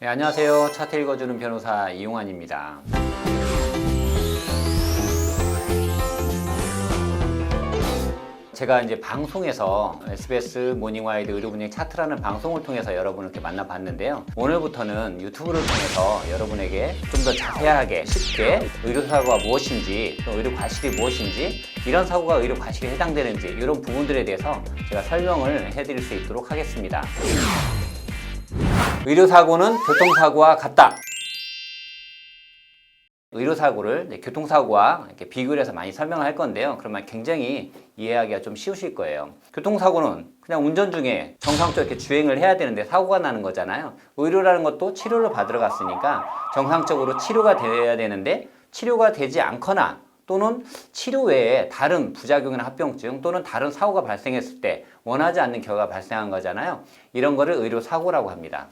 네, 안녕하세요. 차트 읽어주는 변호사 이용환입니다. 제가 이제 방송에서 SBS 모닝와이드 의료분쟁 차트라는 방송을 통해서 여러분을 이렇게 만나봤는데요. 오늘부터는 유튜브를 통해서 여러분에게 좀 더 자세하게 쉽게 의료사고가 무엇인지 또 의료 과실이 무엇인지 이런 사고가 의료 과실에 해당되는지 이런 부분들에 대해서 제가 설명을 해드릴 수 있도록 하겠습니다. 의료사고는 교통사고와 같다. 의료사고를 교통사고와 이렇게 비교를 해서 많이 설명을 할 건데요. 그러면 굉장히 이해하기가 좀 쉬우실 거예요. 교통사고는 그냥 운전 중에 정상적으로 이렇게 주행을 해야 되는데 사고가 나는 거잖아요. 의료라는 것도 치료를 받으러 갔으니까 정상적으로 치료가 되어야 되는데 치료가 되지 않거나 또는 치료 외에 다른 부작용이나 합병증 또는 다른 사고가 발생했을 때 원하지 않는 결과가 발생한 거잖아요. 이런 거를 의료사고라고 합니다.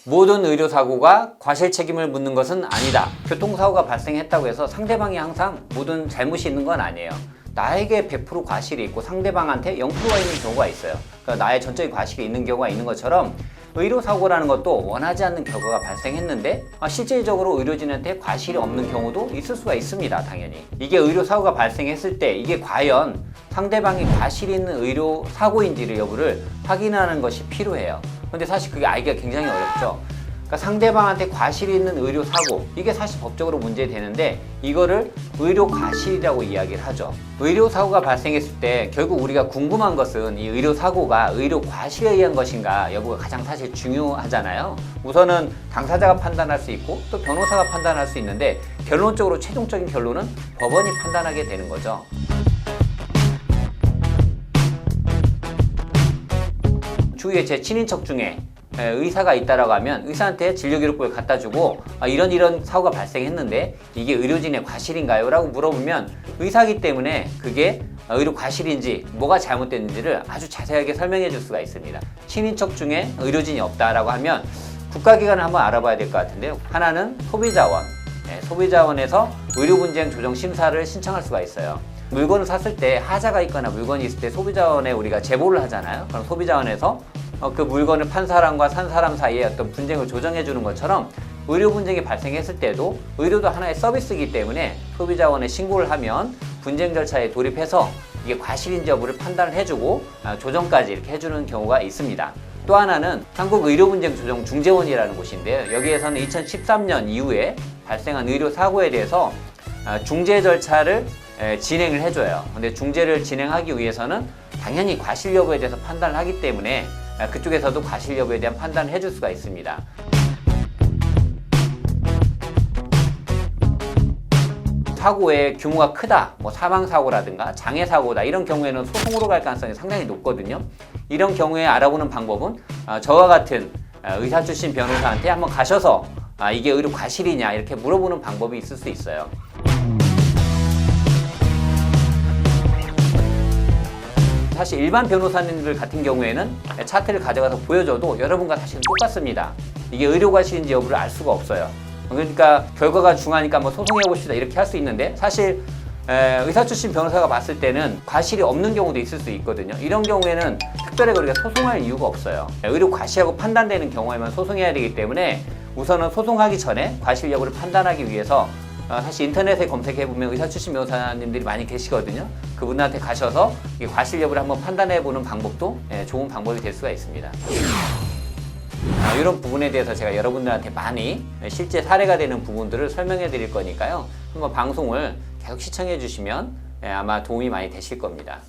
모든 의료사고가 과실 책임을 묻는 것은 아니다. 교통사고가 발생했다고 해서 상대방이 항상 모든 잘못이 있는 건 아니에요. 나에게 100% 과실이 있고 상대방한테 0%가 있는 경우가 있어요. 그러니까 나의 전적인 과실이 있는 경우가 있는 것처럼 의료사고라는 것도 원하지 않는 결과가 발생했는데 실질적으로 의료진한테 과실이 없는 경우도 있을 수가 있습니다. 당연히. 이게 의료사고가 발생했을 때 이게 과연 상대방이 과실이 있는 의료사고인지를 여부를 확인하는 것이 필요해요. 근데 사실 그게 알기가 굉장히 어렵죠. 그러니까 상대방한테 과실이 있는 의료사고, 이게 사실 법적으로 문제되는데 이거를 의료과실이라고 이야기를 하죠. 의료사고가 발생했을 때 결국 우리가 궁금한 것은 이 의료사고가 의료과실에 의한 것인가 여부가 가장 사실 중요하잖아요. 우선은 당사자가 판단할 수 있고 또 변호사가 판단할 수 있는데 결론적으로 최종적인 결론은 법원이 판단하게 되는 거죠. 주위에 제 친인척 중에 의사가 있다라고 하면 의사한테 진료기록부를 갖다 주고 이런 사고가 발생했는데 이게 의료진의 과실인가요? 라고 물어보면 의사이기 때문에 그게 의료 과실인지 뭐가 잘못됐는지를 아주 자세하게 설명해 줄 수가 있습니다. 친인척 중에 의료진이 없다라고 하면 국가기관을 한번 알아봐야 될 것 같은데요. 하나는 소비자원, 소비자원에서 의료분쟁 조정 심사를 신청할 수가 있어요. 물건을 샀을 때 하자가 있거나 물건이 있을 때 소비자원에 우리가 제보를 하잖아요. 그럼 소비자원에서 그 물건을 판 사람과 산 사람 사이에 어떤 분쟁을 조정해 주는 것처럼 의료 분쟁이 발생했을 때도 의료도 하나의 서비스이기 때문에 소비자원에 신고를 하면 분쟁 절차에 돌입해서 이게 과실인지 여부를 판단을 해주고 조정까지 이렇게 해주는 경우가 있습니다. 또 하나는 한국의료분쟁조정중재원이라는 곳인데요. 여기에서는 2013년 이후에 발생한 의료사고에 대해서 중재 절차를 진행을 해줘요. 근데 중재를 진행하기 위해서는 당연히 과실 여부에 대해서 판단을 하기 때문에 그쪽에서도 과실 여부에 대한 판단을 해줄 수가 있습니다. 사고의 규모가 크다, 사망사고라든가 장애사고다 이런 경우에는 소송으로 갈 가능성이 상당히 높거든요. 이런 경우에 알아보는 방법은 저와 같은 의사 출신 변호사한테 한번 가셔서 이게 의료 과실이냐 이렇게 물어보는 방법이 있을 수 있어요. 사실 일반 변호사님들 같은 경우에는 차트를 가져가서 보여줘도 여러분과 사실은 똑같습니다. 이게 의료과실인지 여부를 알 수가 없어요. 그러니까 결과가 중하니까 소송해봅시다 이렇게 할 수 있는데 사실 의사 출신 변호사가 봤을 때는 과실이 없는 경우도 있을 수 있거든요. 이런 경우에는 특별히 우리가 소송할 이유가 없어요. 의료 과실하고 판단되는 경우에만 소송해야 되기 때문에 우선은 소송하기 전에 과실 여부를 판단하기 위해서 사실 인터넷에 검색해보면 의사 출신 변호사님들이 많이 계시거든요. 그분한테 가셔서 이 과실 여부를 한번 판단해보는 방법도 좋은 방법이 될 수가 있습니다. 이런 부분에 대해서 제가 여러분들한테 많이 실제 사례가 되는 부분들을 설명해 드릴 거니까요. 한번 방송을 계속 시청해 주시면 아마 도움이 많이 되실 겁니다.